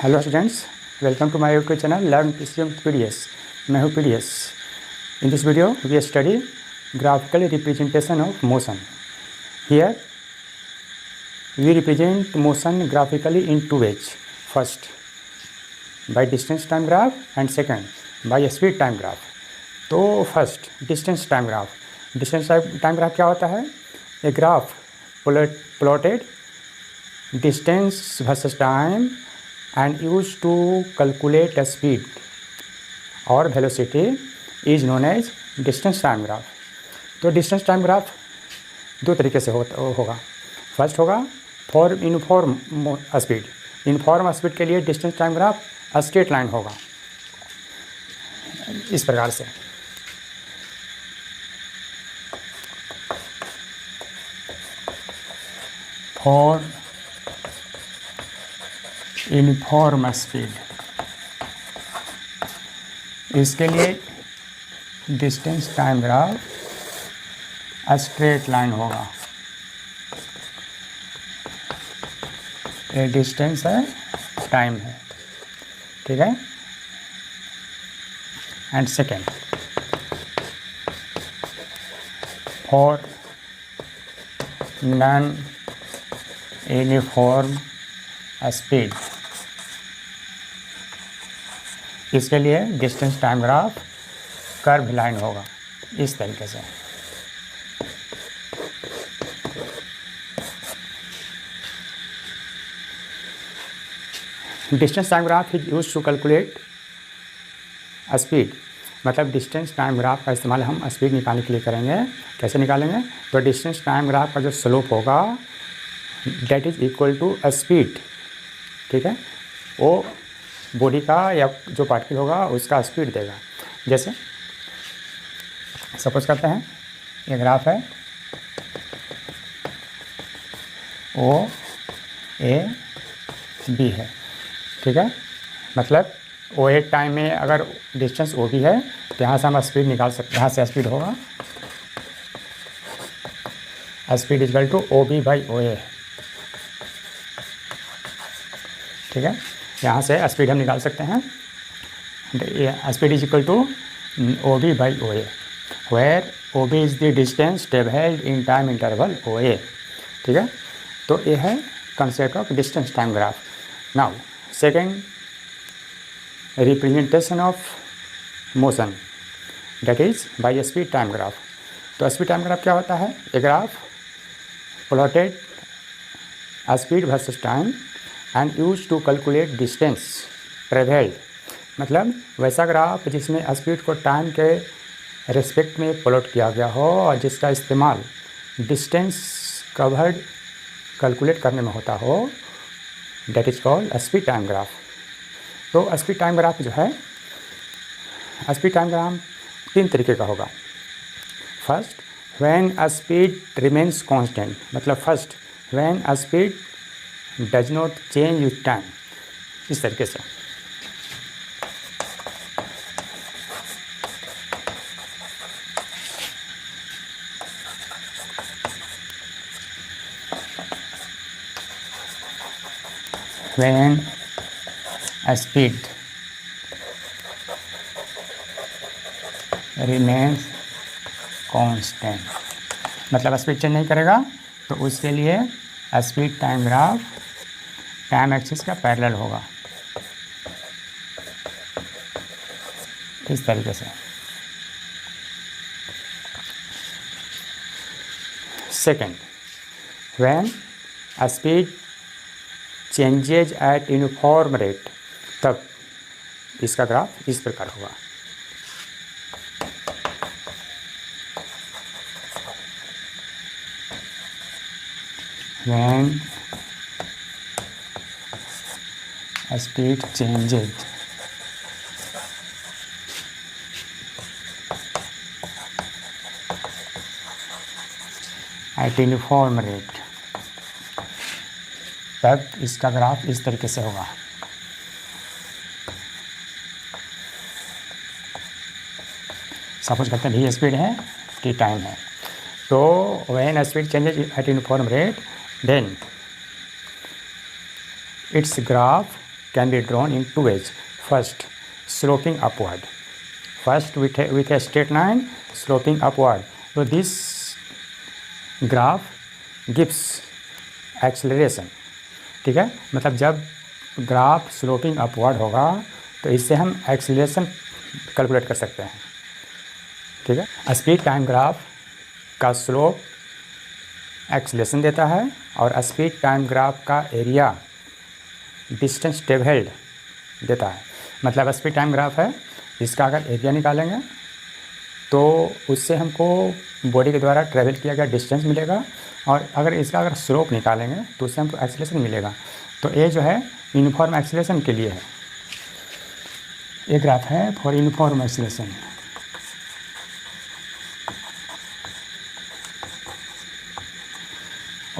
Hello students, welcome to my YouTube channel learn PCM PDS. मैं हूँ PDS. In this video we study graphical representation of motion. Here we represent motion graphically in two ways. First by distance time graph and second by speed time graph. तो first distance time graph. Distance time graph क्या होता है? A graph plotted distance versus time and used to calculate the speed or velocity is known as distance time graph। तो distance time graph दो तरीके से होगा। First होगा for uniform speed. Uniform speed के लिए distance time graph straight line होगा इस प्रकार से। फॉर यूनिफॉर्म स्पीड, इसके लिए distance time graph straight line होगा। ये डिस्टेंस है, टाइम है, ठीक है। And second for non uniform speed, इसके लिए distance time graph curve line होगा इस तरीके से। Distance time graph is used to calculate speed. मतलब डिस्टेंस टाइम ग्राफ का इस्तेमाल हम स्पीड निकालने के लिए करेंगे। कैसे निकालेंगे? तो डिस्टेंस टाइम ग्राफ का जो स्लोप होगा that is equal to speed, ठीक है। वो बॉडी का या जो पार्टिकल होगा उसका स्पीड देगा। जैसे सपोज करते हैं ये ग्राफ है ओ ए बी है, ठीक है। मतलब ओ ए टाइम में अगर डिस्टेंस ओ बी है तो यहाँ से हम स्पीड निकाल सकते हैं। यहाँ से स्पीड होगा speed equal to O B by O A, ठीक है। यहाँ से स्पीड हम निकाल सकते हैं। Speed is equal to O B by O A, where O B is the distance travelled in time interval O A, ठीक है। तो ये है concept of distance time graph. Now second representation of motion that is by speed time graph. तो speed time graph क्या होता है? A graph plotted speed versus time and use to calculate distance travelled. मतलब वैसा graph जिसमें speed को time के respect में प्लॉट किया गया हो और जिसका इस्तेमाल डिस्टेंस कवर्ड कैलकुलेट करने में होता हो, that is called speed time graph. तो स्पीड टाइम ग्राफ जो है, स्पीड टाइम ग्राफ तीन तरीके का होगा। First when speed remains constant, मतलब first when speed does not change with time, इस तरीके से। व्हेन स्पीड रिमेन्स कांस्टेंट, मतलब स्पीड चेंज नहीं करेगा तो उसके लिए speed time graph time axis का पैरेलल होगा इस तरीके से। Second when speed changes at uniform rate, तब इसका ग्राफ इस प्रकार होगा। When speed changes at uniform rate, तब इसका ग्राफ इस तरीके से होगा। सपोज करते हैं भी स्पीड है, टी टाइम है। तो when speed changes at uniform rate then its graph can be drawn in two ways. First, sloping upward. First, with a straight line sloping upward. So this graph gives acceleration. ठीक है, मतलब जब graph sloping upward होगा तो इससे हम acceleration calculate कर सकते हैं. ठीक है, स्पीड टाइम ग्राफ का स्लोप एक्सीलरेशन देता है और स्पीड टाइम ग्राफ का एरिया डिस्टेंस ट्रेवल्ड देता है. मतलब स्पीड टाइम ग्राफ है, इसका अगर एरिया निकालेंगे तो उससे हमको बॉडी के द्वारा ट्रेवल किया गया डिस्टेंस मिलेगा, और अगर इसका स्लोप निकालेंगे तो उससे हमको एक्सीलरेशन मिलेगा. तो ये जो है यूनिफॉर्म एक्सीलरेशन के लिए है. ये ग्राफ है फॉर यूनिफॉर्म एक्सीलरेशन.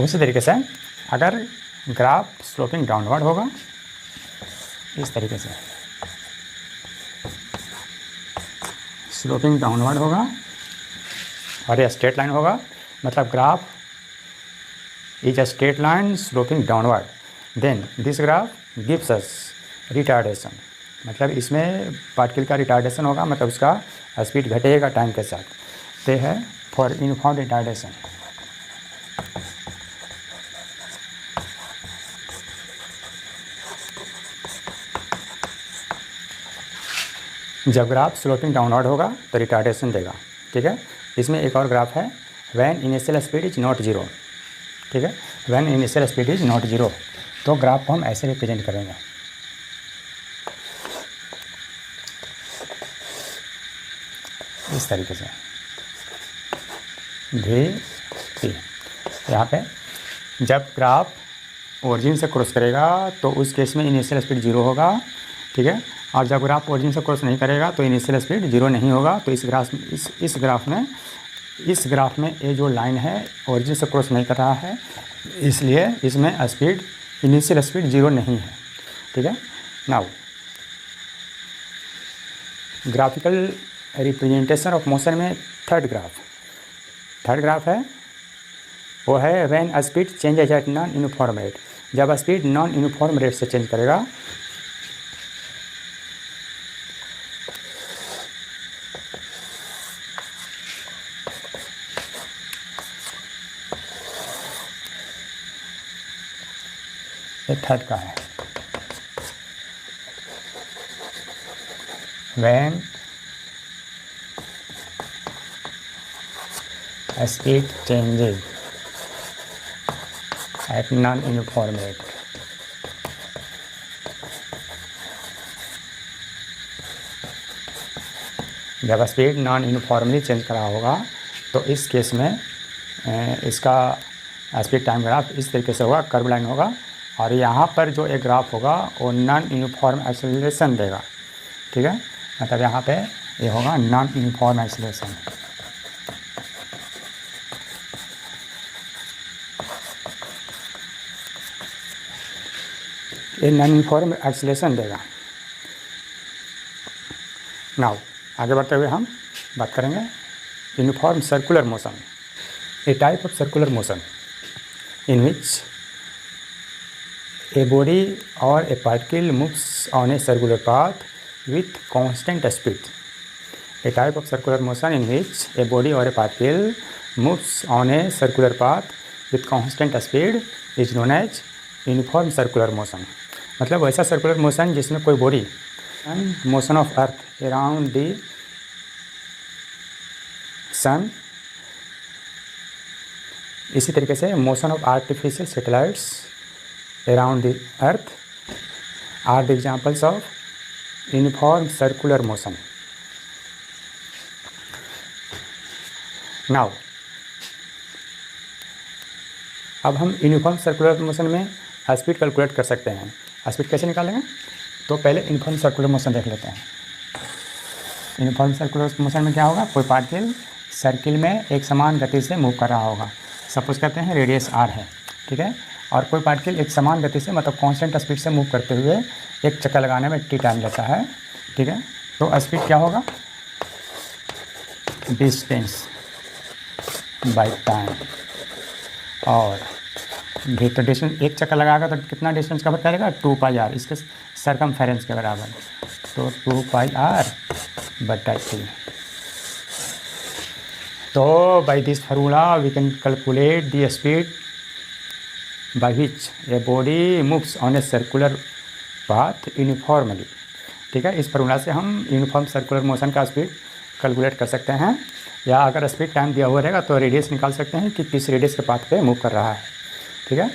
उसी तरीके से अगर ग्राफ स्लोपिंग डाउनवर्ड होगा इस तरीके से, स्लोपिंग डाउनवर्ड होगा और ये स्ट्रेट लाइन होगा, मतलब graph is a straight line sloping downward, then this graph gives us retardation. मतलब इसमें पार्टिकल का रिटार्डेशन होगा, मतलब उसका स्पीड घटेगा टाइम के साथ. तो है फॉर यूनिफॉर्म रिटार्डेशन. जब ग्राफ स्लोपिंग डाउनवर्ड होगा तो रिटार्डेशन देगा. ठीक है, इसमें एक और ग्राफ है when initial speed is not zero. ठीक है, when initial speed is not zero, तो ग्राफ को हम ऐसे रिप्रेजेंट करेंगे. इस तरीके से भी यहाँ पे जब ग्राफ ओरिजिन से क्रॉस करेगा तो उस केस में इनिशियल स्पीड जीरो होगा. ठीक है, और जब ग्राफ ओरिजिन से क्रॉस नहीं करेगा तो इनिशियल स्पीड जीरो नहीं होगा. तो इस ग्राफ में ये जो लाइन है ओरिजिन से क्रॉस नहीं कर रहा है, इसलिए इसमें स्पीड इनिशियल स्पीड जीरो नहीं है. ठीक है, now graphical representation of motion में थर्ड ग्राफ है वो है when speed changes at non uniform rate. जब स्पीड नॉन यूनिफॉर्म रेट से चेंज करेगा ये थर्ड का है. When speed changes at non uniform rate. जब स्पीड नॉन यूनिफॉर्मली चेंज करा होगा तो इस केस में इसका स्पीड टाइम ग्राफ इस तरीके से होगा, कर्व लाइन होगा, और यहाँ पर जो एक ग्राफ होगा वो नॉन यूनिफॉर्म एक्सेलरेशन देगा. ठीक है, मतलब यहाँ पे ये होगा नॉन यूनिफॉर्म एक्सेलरेशन. ये नॉन यूनिफॉर्म एक्सेलरेशन देगा. नाउ आगे बढ़ते हुए हम बात करेंगे uniform circular motion. A type of circular motion in which a body or a particle moves on a circular path with constant speed. A type of circular motion in which a body or a particle moves on a circular path with constant speed is known as uniform circular motion. मतलब वैसा circular motion जिसमें कोई body and motion of earth around the sun. इसी तरीके से motion of artificial satellites around the earth are the examples of uniform circular motion. Now अब हम uniform circular motion में स्पीड कैलकुलेट कर सकते हैं. स्पीड कैसे निकालेंगे, तो पहले यूनिफॉर्म सर्कुलर मोशन देख लेते हैं. यूनिफॉर्म सर्कुलर मोशन में क्या होगा, कोई पार्टिकल सर्किल में एक समान गति से मूव कर रहा होगा. सपोज करते हैं रेडियस r है. ठीक है, और कोई पार्टिकल एक समान गति से मतलब कांस्टेंट स्पीड से मूव करते हुए एक चक्कर लगाने में t टाइम लेता है. ठीक है, तो स्पीड क्या होगा, डिस्टेंस बाय टाइम, और तो डिस्टेंस, एक चक्कर लगाएगा तो कितना डिस्टेंस कवर करेगा, 2πr, इसके सरकमफेरेंस के बराबर, तो 2πr/3। तो by this formula we can calculate the speed by which a body moves on a circular path uniformly. ठीक है, इस फार्मूला से हम यूनिफॉर्म सर्कुलर मोशन का स्पीड कैलकुलेट कर सकते हैं, या अगर स्पीड टाइम दिया हुआ रहेगा तो रेडियस निकाल सकते हैं कि किस रेडियस के पाथ पे मूव कर रहा है। ठीक है।